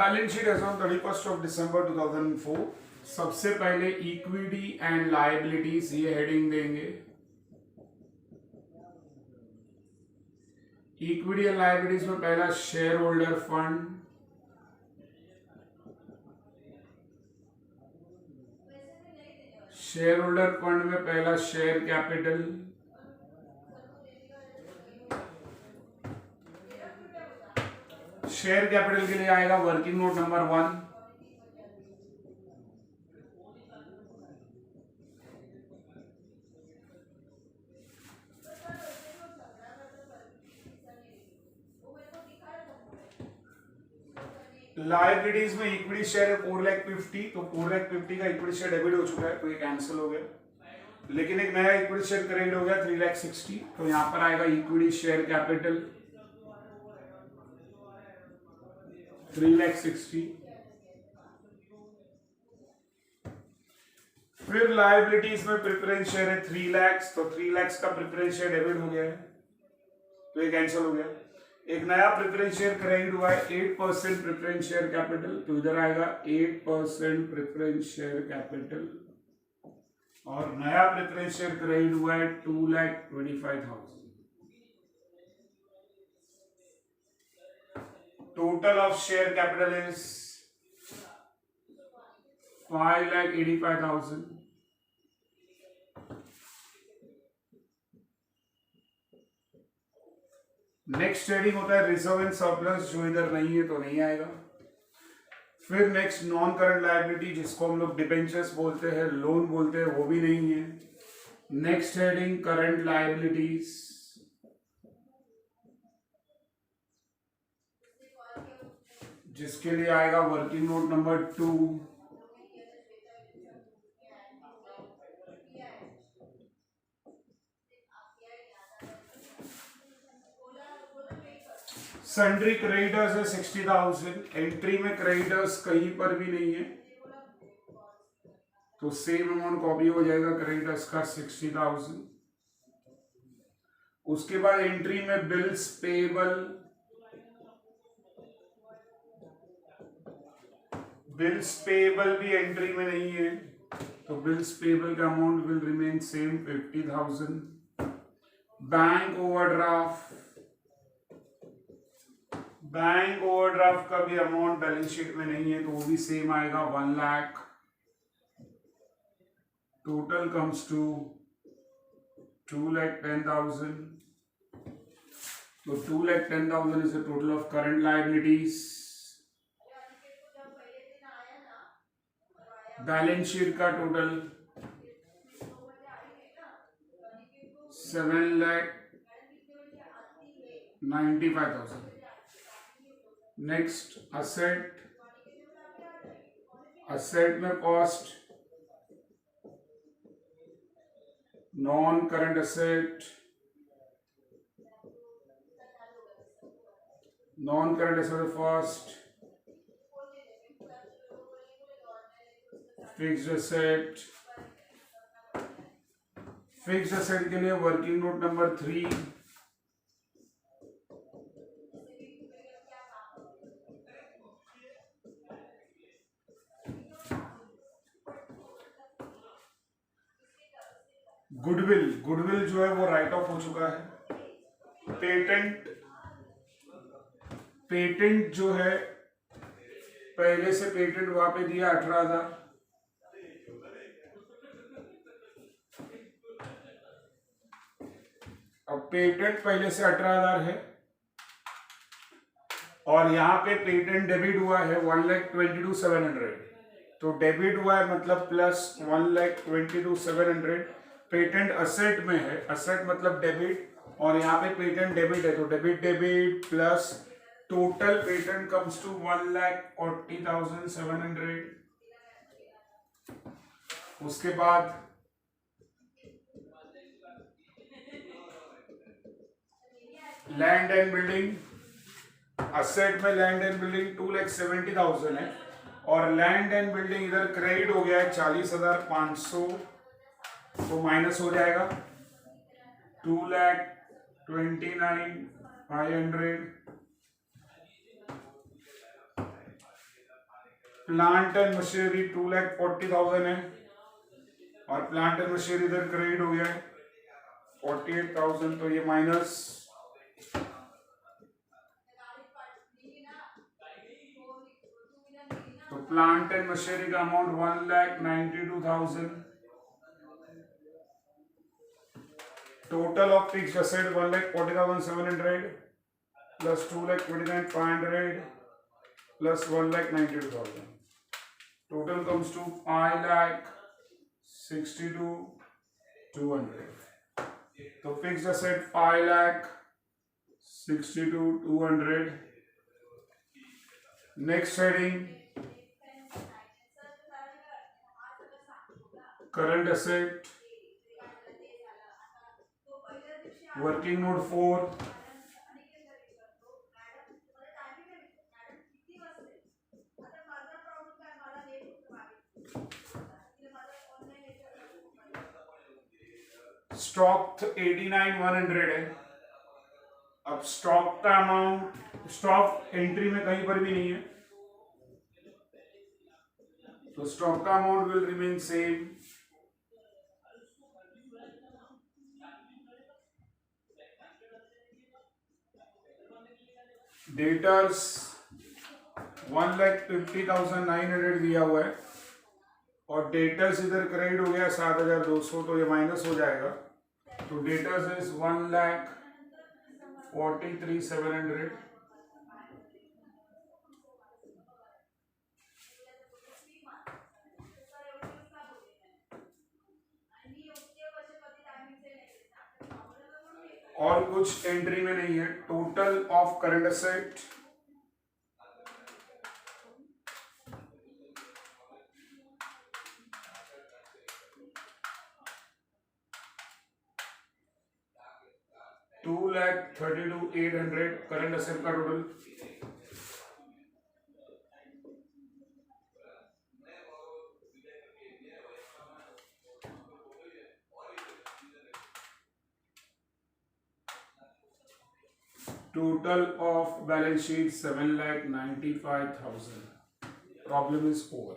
Balance sheet as on 31st of December 2004। सबसे पहले equity and liabilities ये heading देंगे। इक्विटी एंड लायबिलिटीज में पहला share holder fund, share holder fund में पहला शेयर कैपिटल, शेयर कैपिटल के लिए आएगा वर्किंग नोट नंबर 1। लायबिलिटीज में इक्विटी शेयर है 4,50,000, तो 4,50,000 का इक्विटी शेयर डेबिट हो चुका है, तो ये कैंसिल हो गया। लेकिन एक नया इक्विटी शेयर क्रेडिट हो गया 3,60,000, तो यहां पर आएगा इक्विटी शेयर कैपिटल 3,60,000। फिर लायबिलिटीज में प्रेफरेंस शेयर है 3 लाख, तो 3 लाख का प्रेफरेंस शेयर डेबिट हो गया है, तो ये कैंसिल हो गया। एक नया प्रेफरेंस शेयर क्रेडिट हुआ है 8% प्रेफरेंस शेयर कैपिटल, तो इधर आएगा 8% प्रेफरेंस शेयर कैपिटल, और नया प्रेफरेंस शेयर क्रेडिट हुआ है 2,25,000। Total of share capital is 5,85,000। Next heading होता है रिजर्व एंड सरप्लस, जो इधर नहीं है तो नहीं आएगा। फिर नेक्स्ट नॉन करंट लायबिलिटी, जिसको हम लोग डिबेंचर्स बोलते हैं, लोन बोलते हैं, वो भी नहीं है। नेक्स्ट हेडिंग करंट लायबिलिटीज, जिसके लिए आएगा working note number 2। Sundry creditors है 60,000, एंट्री में क्रेडिटर्स कहीं पर भी नहीं है, तो सेम अमाउंट कॉपी हो जाएगा क्रेडिटर्स का 60,000। उसके बाद एंट्री में बिल्स पेबल, बिल्स पेबल भी एंट्री में नहीं है, तो बिल्स पेबल का amount will remain same 50,000। Bank overdraft, bank overdraft का भी अमाउंट बैलेंस शीट में नहीं है, तो वो भी सेम आएगा 1 लाख। टोटल कम्स टू 2,10,000, तो 2,10,000 is the total of current liabilities. Balance sheet का टोटल 7,95,000। नेक्स्ट असेट, असेट में cost, non current asset, non current asset first, fixed asset, fixed asset के लिए working note number 3। Goodwill, goodwill जो है वो right of हो चुका है। पेटेंट, पेटेंट जो है पहले से पेटेंट वहां पे दिया 18,000, अब पेटेंट पहले से 18,000 है, और यहाँ पे पेटेंट डेबिट हुआ है 1,22,700, तो डेबिट हुआ है मतलब प्लस 1,22,700। पेटेंट असेट में है, असेट मतलब डेबिट, और यहाँ पे पेटेंट डेबिट है, तो debit debit plus total patent comes to 1,40,700। उसके बाद लैंड एंड बिल्डिंग, असेट में लैंड एंड बिल्डिंग 2,70,000 है, और लैंड एंड बिल्डिंग इधर क्रेडिट हो गया है 40,500, तो माइनस हो जाएगा 2,29,500। प्लांट एंड मशीनरी 2,40,000 है और प्लांट एंड मशीनरी इधर क्रेडिट हो गया है 48,000, तो ये माइनस तो प्लांट एंड मशीनरी का amount 1,92,000, total of fixed asset 1,40,700 plus 2,29,500 plus 1,92,000. Total comes to 5,62,200. तो fixed asset 5,62,200. Next heading current asset, working note 4, stock 89,100 है। अब स्टॉक का अमाउंट, स्टॉक एंट्री में कहीं पर भी नहीं है, तो स्टॉक का amount will remain same. Debtors 1,50,900 दिया हुआ है और डेटर्स इधर क्रेडिट हो गया 7,200, तो ये माइनस हो जाएगा। तो डेटर्स इज 1,43,700। और कुछ एंट्री में नहीं है। Total of current asset 2,32,800 current asset का total. Total of balance sheet 7,95,000. Problem is over.